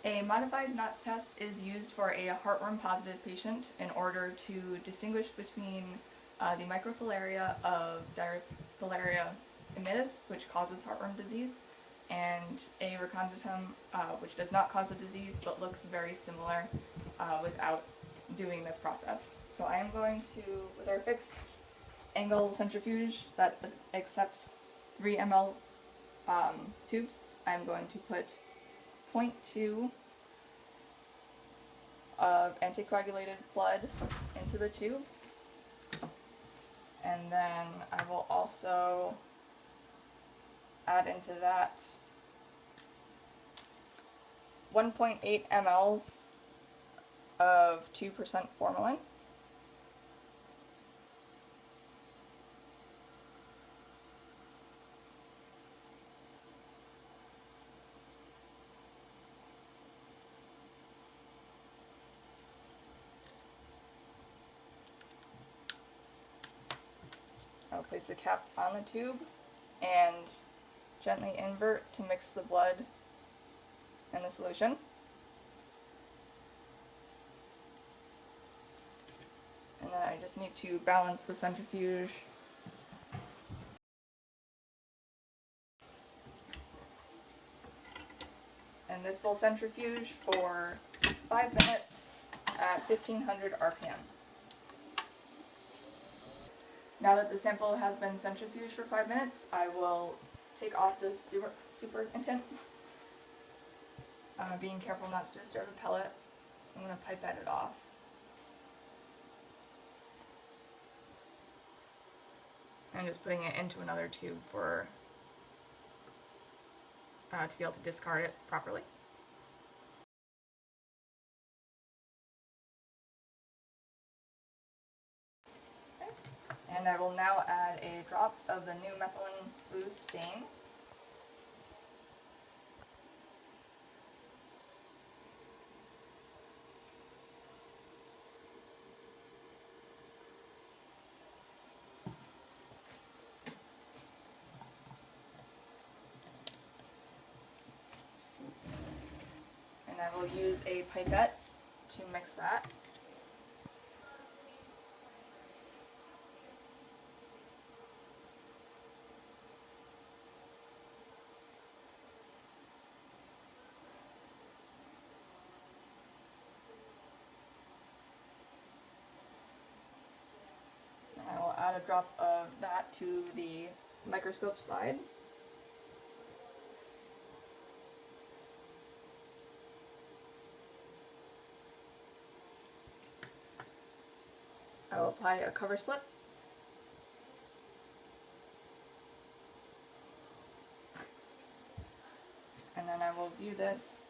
A modified Knots test is used for a heartworm positive patient in order to distinguish between the microfilaria of Dirofilaria immitis, which causes heartworm disease, and A. reconditum, which does not cause the disease but looks very similar without doing this process. So I am going to, with our fixed angle centrifuge that accepts 3 ml tubes, I'm going to put 0.2 of anticoagulated blood into the tube, and then I will also add into that 1.8 mLs of 2% formalin. I'll place the cap on the tube and gently invert to mix the blood and the solution. And then I just need to balance the centrifuge. And this will centrifuge for 5 minutes at 1500 RPM. Now that the sample has been centrifuged for 5 minutes, I will take off the supernatant, being careful not to disturb the pellet, so I'm going to pipette it off. And just putting it into another tube for to be able to discard it properly. Okay. And I will now add a drop of the new methylene blue stain. And I will use a pipette to mix that. And I will add a drop of that to the microscope slide. I will apply a cover slip. And then I will view this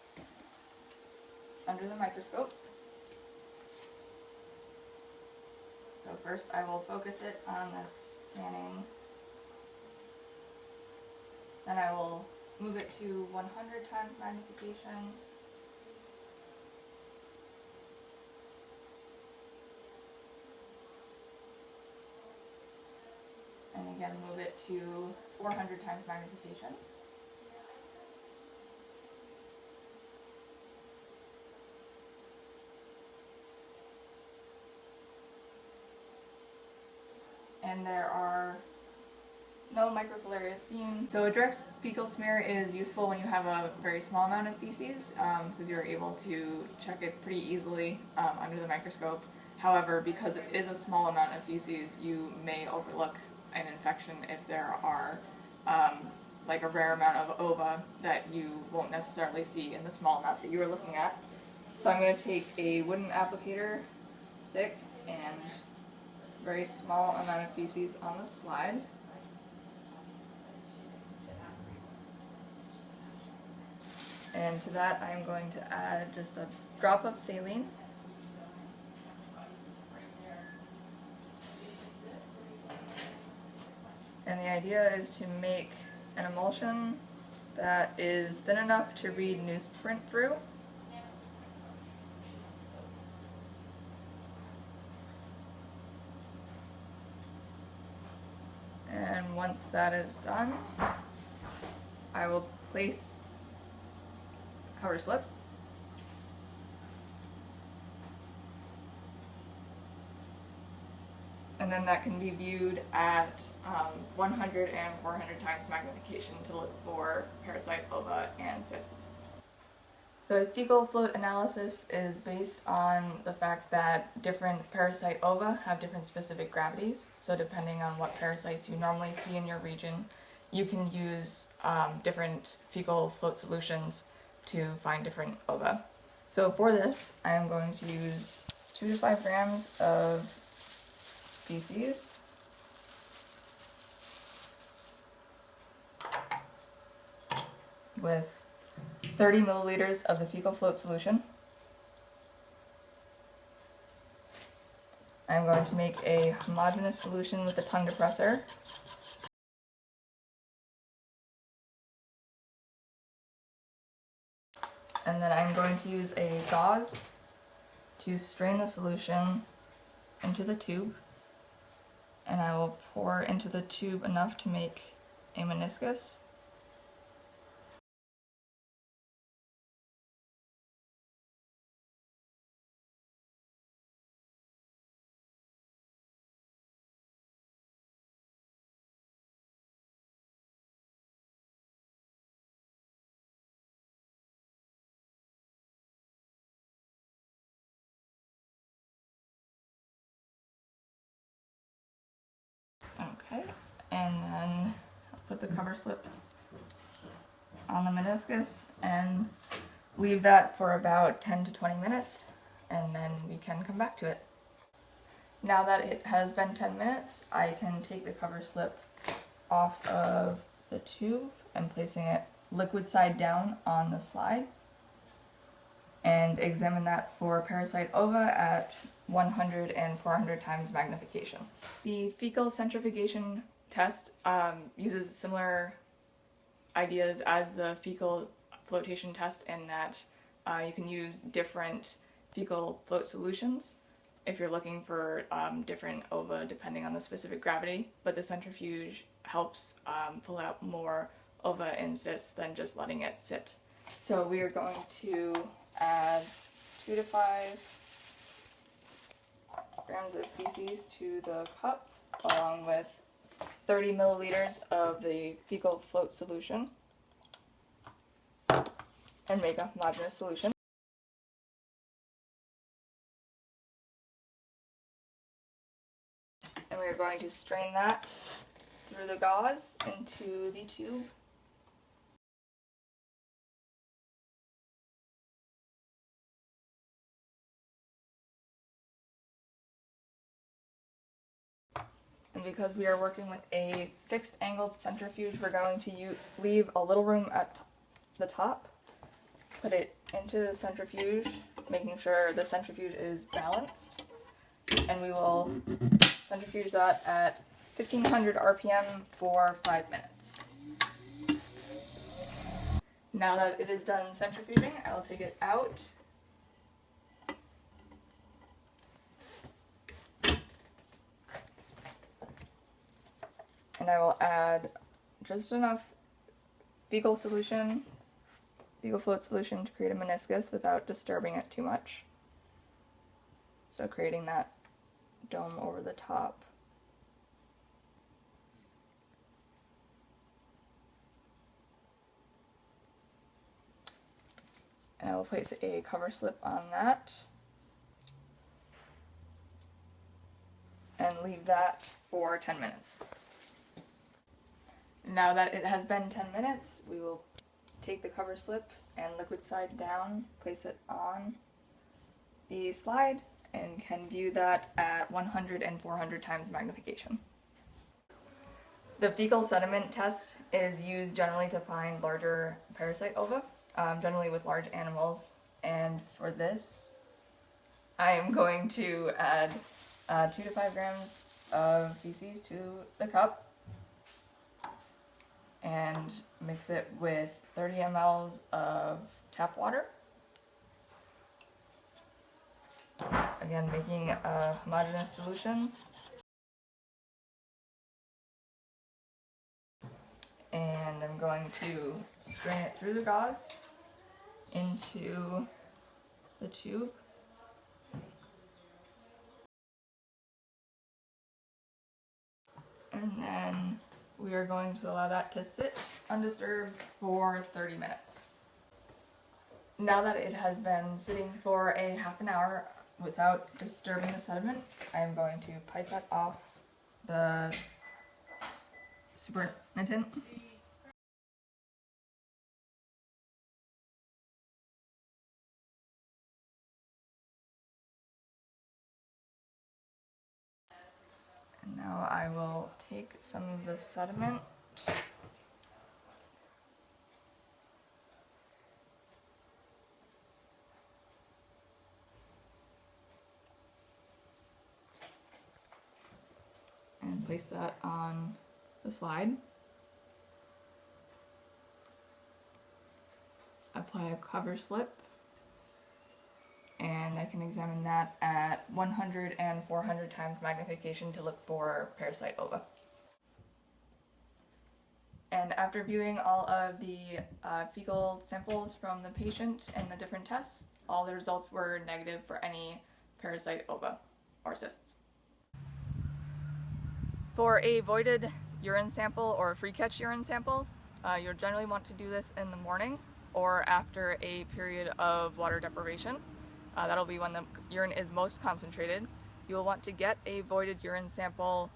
under the microscope. So first I will focus it on this scanning. Then I will move it to 100 times magnification. And again, move it to 400 times magnification. And there are no microfilaria seen. So a direct fecal smear is useful when you have a very small amount of feces, because you're able to check it pretty easily under the microscope. However, because it is a small amount of feces, you may overlook an infection if there are like a rare amount of ova that you won't necessarily see in the small amount that you were looking at. So I'm going to take a wooden applicator stick and very small amount of feces on the slide. And to that I'm going to add just a drop of saline. And the idea is to make an emulsion that is thin enough to read newsprint through. And once that is done, I will place a cover slip and then that can be viewed at 100 and 400 times magnification to look for parasite ova and cysts. So a fecal float analysis is based on the fact that different parasite ova have different specific gravities. So depending on what parasites you normally see in your region, you can use different fecal float solutions to find different ova. So for this, I am going to use 2 to 5 grams of feces, with 30 milliliters of the fecal float solution. I'm going to make a homogeneous solution with a tongue depressor. And then I'm going to use a gauze to strain the solution into the tube. And I will pour into the tube enough to make a meniscus. Okay, and then I'll put the cover slip on the meniscus and leave that for about 10 to 20 minutes, and then we can come back to it. Now that it has been 10 minutes, I can take the cover slip off of the tube and placing it liquid side down on the slide and examine that for parasite ova at 100 and 400 times magnification. The fecal centrifugation test uses similar ideas as the fecal flotation test in that you can use different fecal float solutions if you're looking for different ova depending on the specific gravity, but the centrifuge helps pull out more ova and cysts than just letting it sit. So we are going to add 2 to 5 grams of feces to the cup along with 30 milliliters of the fecal float solution and make a homogeneous solution. And we are going to strain that through the gauze into the tube. And because we are working with a fixed angled centrifuge, we're going to leave a little room at the top, put it into the centrifuge, making sure the centrifuge is balanced, and we will centrifuge that at 1500 RPM for 5 minutes. Now that it is done centrifuging, I will take it out and I will add just enough fecal float solution to create a meniscus without disturbing it too much. So creating that dome over the top. And I will place a cover slip on that and leave that for 10 minutes. Now that it has been 10 minutes, we will take the cover slip and liquid side down, place it on the slide, and can view that at 100 and 400 times magnification. The fecal sediment test is used generally to find larger parasite ova, generally with large animals, and for this I am going to add 2 to 5 grams of feces to the cup and mix it with 30 mLs of tap water. Again, making a homogeneous solution. And I'm going to strain it through the gauze into the tube. we are going to allow that to sit undisturbed for 30 minutes. Now that it has been sitting for a half an hour without disturbing the sediment, I am going to pipette off the supernatant. And now I will take some of the sediment and place that on the slide. Apply a cover slip, and I can examine that at 100 and 400 times magnification to look for parasite ova. And after viewing all of the fecal samples from the patient and the different tests, all the results were negative for any parasite ova or cysts. For a voided urine sample or a free catch urine sample, you'll generally want to do this in the morning or after a period of water deprivation. That'll be when the urine is most concentrated. You'll want to get a voided urine sample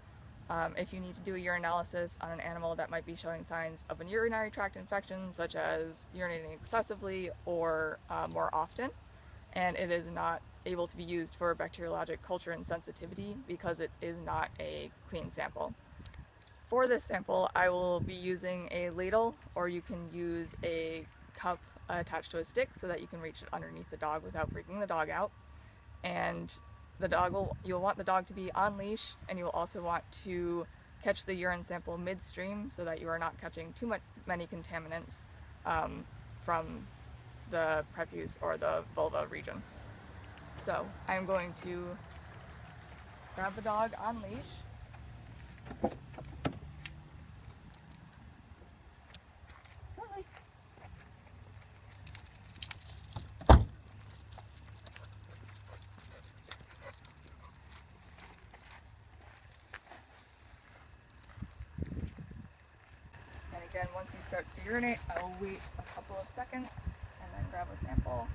if you need to do a urinalysis on an animal that might be showing signs of a urinary tract infection, such as urinating excessively or more often, and it is not able to be used for bacteriologic culture and sensitivity because it is not a clean sample. For this sample, I will be using a ladle, or you can use a cup attached to a stick so that you can reach it underneath the dog without freaking the dog out. And you'll want the dog to be on leash, and you'll also want to catch the urine sample midstream so that you are not catching many contaminants from the prepuce or the vulva region. So I'm going to grab the dog on leash. And again, once he starts to urinate, I will wait a couple of seconds and then grab a sample.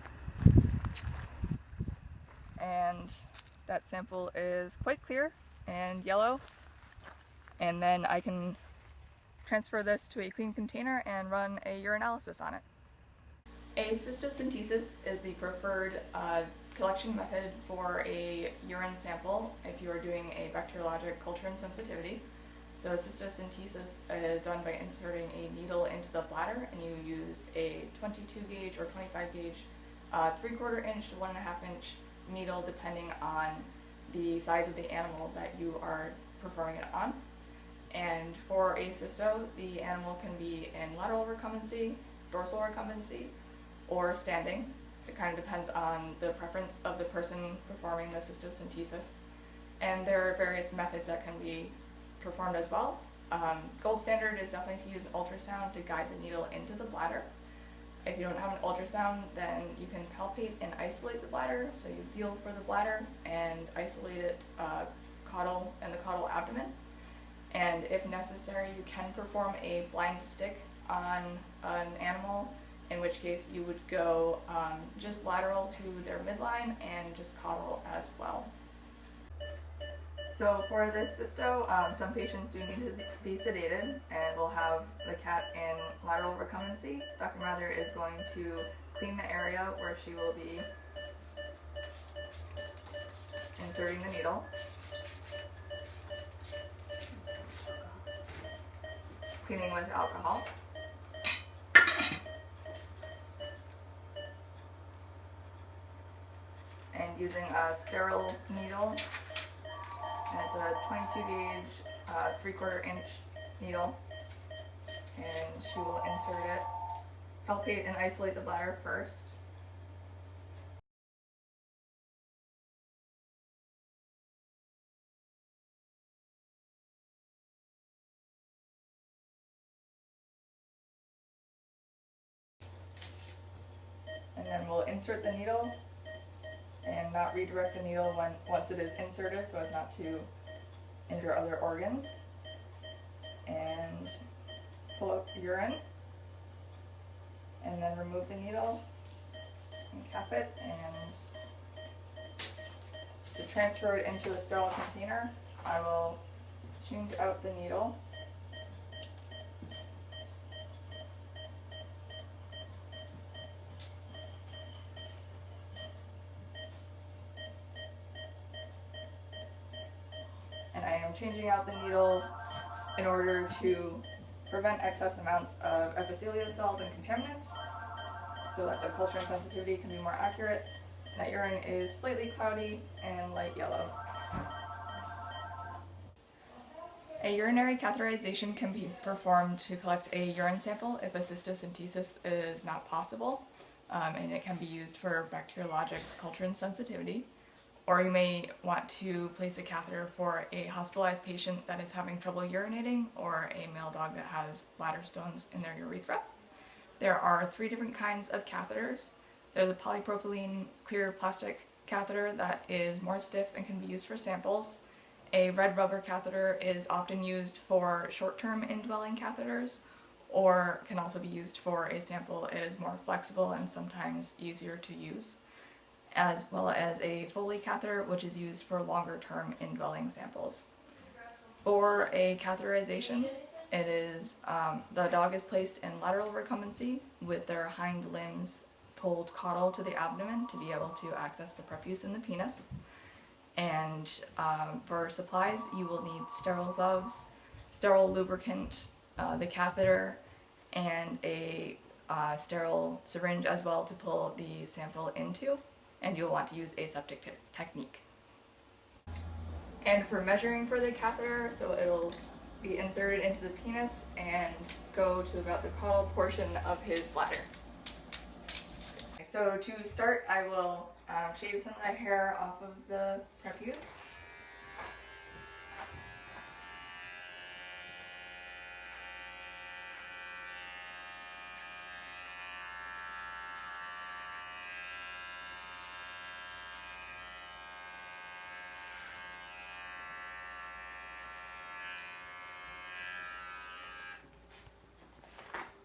And that sample is quite clear and yellow, and then I can transfer this to a clean container and run a urinalysis on it. A cystocentesis is the preferred collection method for a urine sample if you are doing a bacteriologic culture and sensitivity. So cystocentesis is done by inserting a needle into the bladder, and you use a 22 gauge or 25 gauge 3/4 inch to 1.5 inch needle depending on the size of the animal that you are performing it on. And for a cysto, the animal can be in lateral recumbency, dorsal recumbency, or standing. It kind of depends on the preference of the person performing the cystocentesis. And there are various methods that can be performed as well. Gold standard is definitely to use an ultrasound to guide the needle into the bladder. If you don't have an ultrasound, then you can palpate and isolate the bladder, so you feel for the bladder and isolate it caudal and the caudal abdomen. And if necessary, you can perform a blind stick on an animal, in which case you would go just lateral to their midline and just caudal as well. So for this cysto, some patients do need to be sedated, and we'll have the cat in lateral recumbency. Dr. Mather is going to clean the area where she will be inserting the needle. Cleaning with alcohol. And using a sterile needle. And it's a 22 gauge, 3/4 inch needle, and she will insert it, palpate and isolate the bladder first. And then we'll insert the needle and not redirect the needle once it is inserted so as not to injure other organs. and pull up urine, and then remove the needle and cap it, and to transfer it into a sterile container, I will change out the needle. And I am changing out the needle in order to prevent excess amounts of epithelial cells and contaminants so that the culture and sensitivity can be more accurate. That urine is slightly cloudy and light yellow. A urinary catheterization can be performed to collect a urine sample if a cystocentesis is not possible, and it can be used for bacteriologic culture and sensitivity. Or you may want to place a catheter for a hospitalized patient that is having trouble urinating, or a male dog that has bladder stones in their urethra. There are 3 different kinds of catheters. There's a polypropylene clear plastic catheter that is more stiff and can be used for samples. A red rubber catheter is often used for short-term indwelling catheters, or can also be used for a sample. It is more flexible and sometimes easier to use, as well as a Foley catheter, which is used for longer-term indwelling samples. For a catheterization, it is the dog is placed in lateral recumbency with their hind limbs pulled caudal to the abdomen to be able to access the prepuce in the penis. And for supplies, you will need sterile gloves, sterile lubricant, the catheter, and a sterile syringe as well to pull the sample into. And you'll want to use aseptic technique. And for measuring for the catheter, so it'll be inserted into the penis and go to about the caudal portion of his bladder. So to start, I will shave some of the hair off of the prepuce.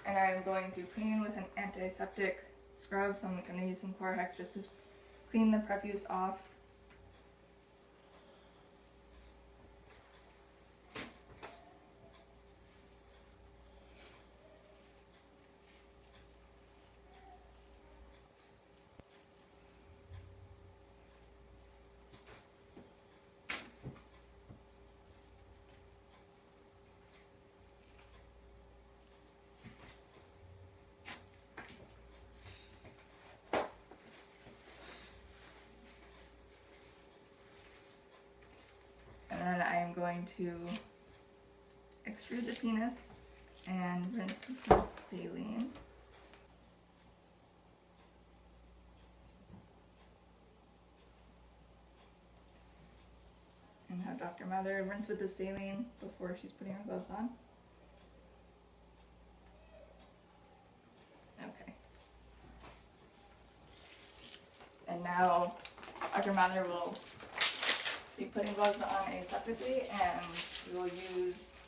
And I'm going to clean with an antiseptic scrub, so I'm going to use some Chlorhex just to clean the prepuce off. And then I am going to extrude the penis and rinse with some saline. And have Dr. Mather rinse with the saline before she's putting her gloves on. Okay. And now Dr. Mather will be putting gloves on aseptically, and we will use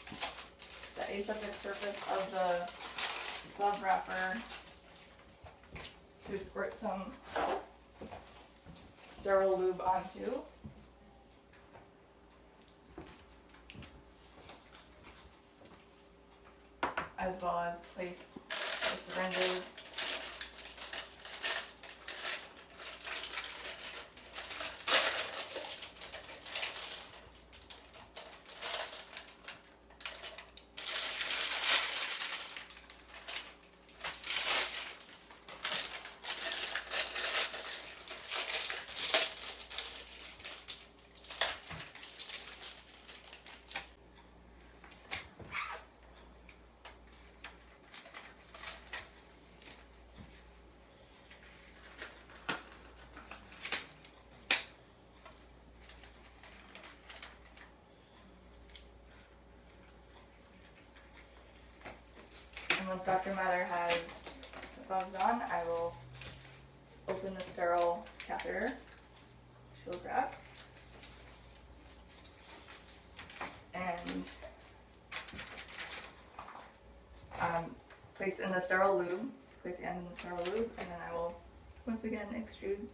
the aseptic surface of the glove wrapper to squirt some sterile lube onto. As well as place the syringes once Dr. Mather has the gloves on, I will open the sterile catheter. She'll grab. place in the sterile lube, place the end in the sterile lube, and then I will once again extrude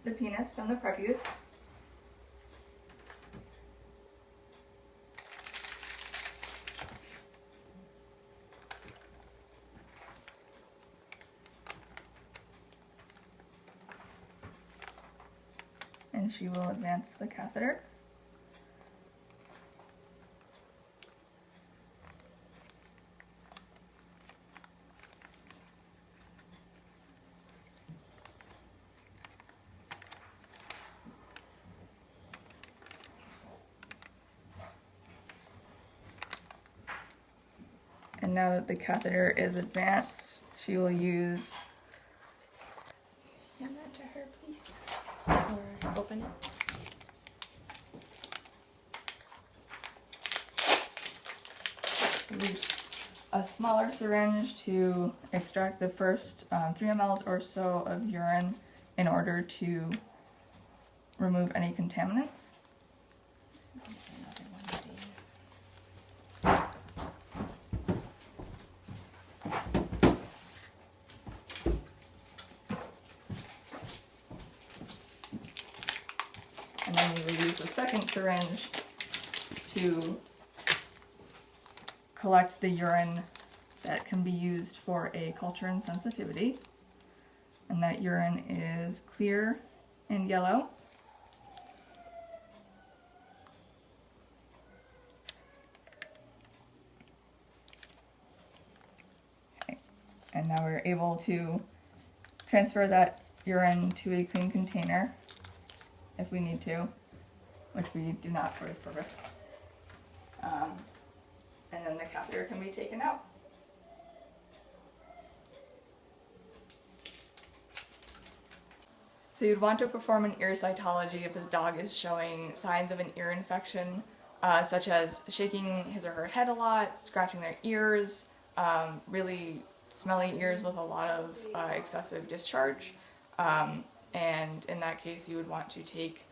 the penis from the prepuce. And she will advance the catheter. And now that the catheter is advanced, she will use... Hand that to her, please. Or open it. Use a smaller syringe to extract the first 3 mLs or so of urine in order to remove any contaminants. Another one of these. And then we will use the second syringe to collect the urine that can be used for a culture and sensitivity. And that urine is clear and yellow. Okay. And now we're able to transfer that urine to a clean container if we need to, which we do not for this purpose. And then the catheter can be taken out. So you'd want to perform an ear cytology if his dog is showing signs of an ear infection, such as shaking his or her head a lot, scratching their ears, really smelly ears with a lot of excessive discharge. And in that case, you would want to take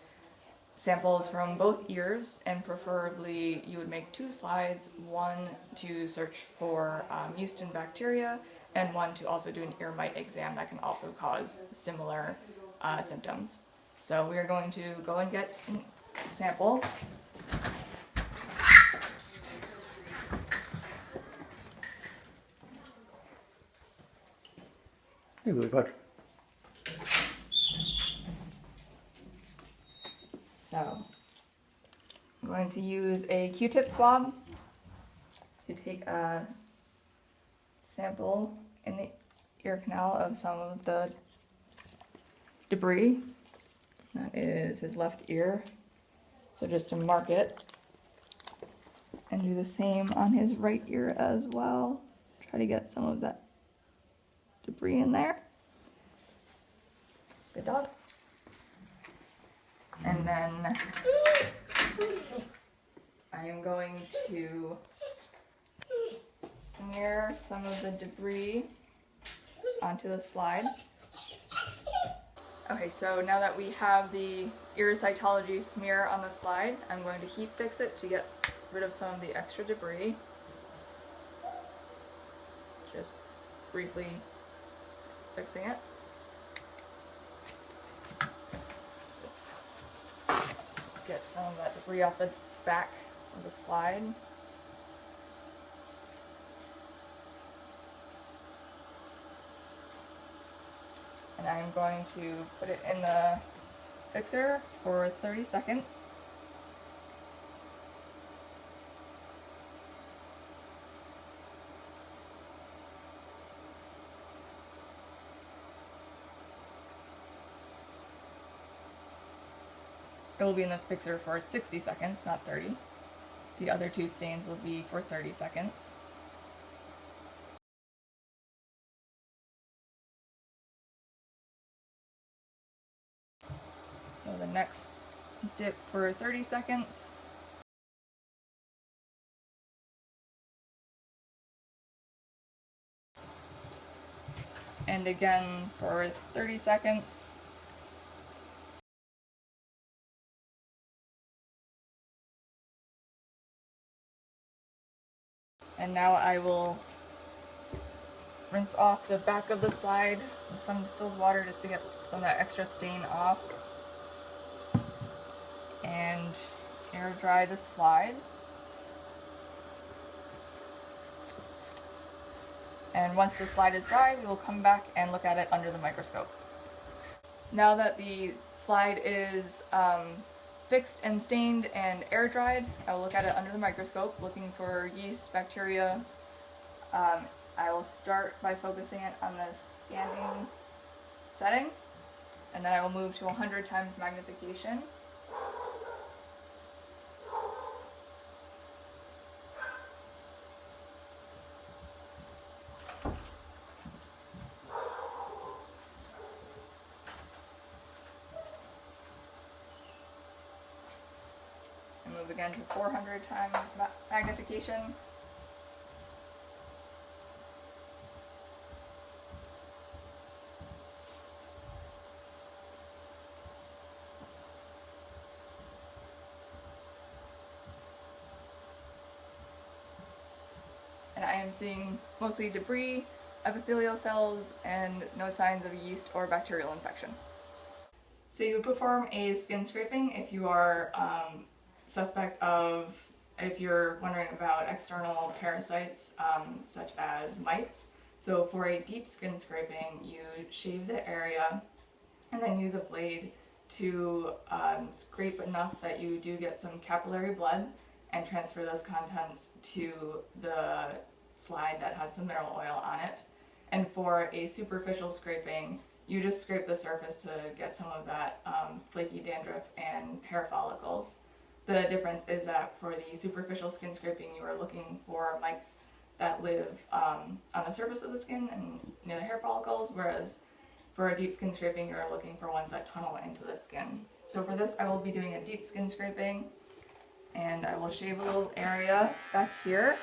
samples from both ears, and preferably you would make 2 slides, one to search for yeast and bacteria, and one to also do an ear mite exam that can also cause similar symptoms. So we are going to go and get a sample. Hey, Louis Patrick. So I'm going to use a Q-tip swab to take a sample in the ear canal of some of the debris. That is his left ear. So just to mark it, and do the same on his right ear as well. Try to get some of that debris in there. Good dog. And then I am going to smear some of the debris onto the slide. Okay, so now that we have the ear cytology smear on the slide, I'm going to heat fix it to get rid of some of the extra debris. Just briefly fixing it. Just get some of that debris off the back of the slide. And I'm going to put it in the fixer for 30 seconds. It will be in the fixer for 60 seconds, not 30. The other 2 stains will be for 30 seconds. So the next dip for 30 seconds. And again for 30 seconds. And now I will rinse off the back of the slide with some distilled water just to get some of that extra stain off. And air dry the slide. And once the slide is dry, we will come back and look at it under the microscope. Now that the slide is fixed and stained and air dried, I will look at it under the microscope, looking for yeast, bacteria. I will start by focusing it on the scanning setting, and then I will move to 100 times magnification. And move again to 400 times magnification. And I am seeing mostly debris, epithelial cells, and no signs of yeast or bacterial infection. So you would perform a skin scraping if you are if you're wondering about external parasites such as mites. So for a deep skin scraping, you shave the area and then use a blade to scrape enough that you do get some capillary blood and transfer those contents to the slide that has some mineral oil on it. And for a superficial scraping, you just scrape the surface to get some of that flaky dandruff and hair follicles. The difference is that for the superficial skin scraping, you are looking for mites that live on the surface of the skin and near the hair follicles, whereas for a deep skin scraping, you're looking for ones that tunnel into the skin. So for this, I will be doing a deep skin scraping, and I will shave a little area back here.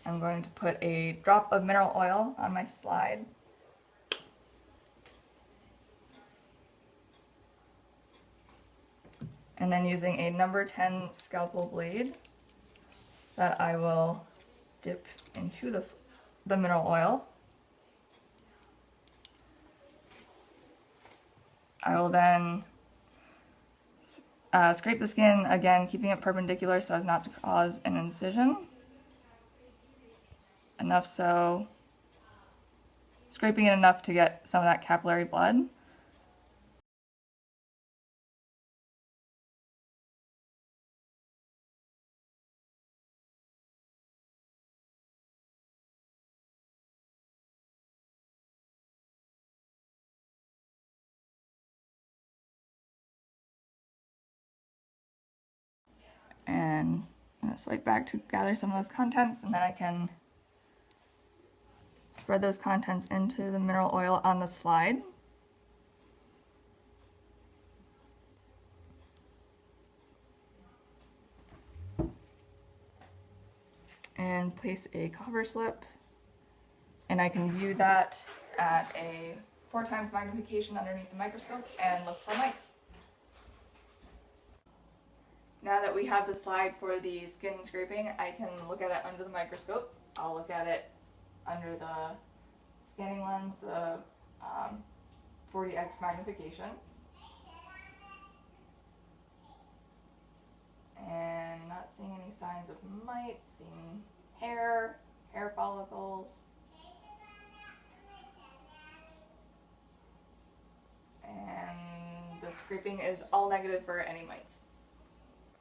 I'm going to put a drop of mineral oil on my slide. And then using a number 10 scalpel blade that I will dip into the mineral oil. I will then scrape the skin, again keeping it perpendicular so as not to cause an incision. Enough so, scraping it enough to get some of that capillary blood. And I'm going to swipe back to gather some of those contents, and then I can spread those contents into the mineral oil on the slide. And place a cover slip, and I can view that at a 4 times magnification underneath the microscope and look for mites. Now that we have the slide for the skin scraping, I can look at it under the microscope. I'll look at it under the scanning lens, the 40x magnification. And not seeing any signs of mites, seeing hair follicles. And the scraping is all negative for any mites.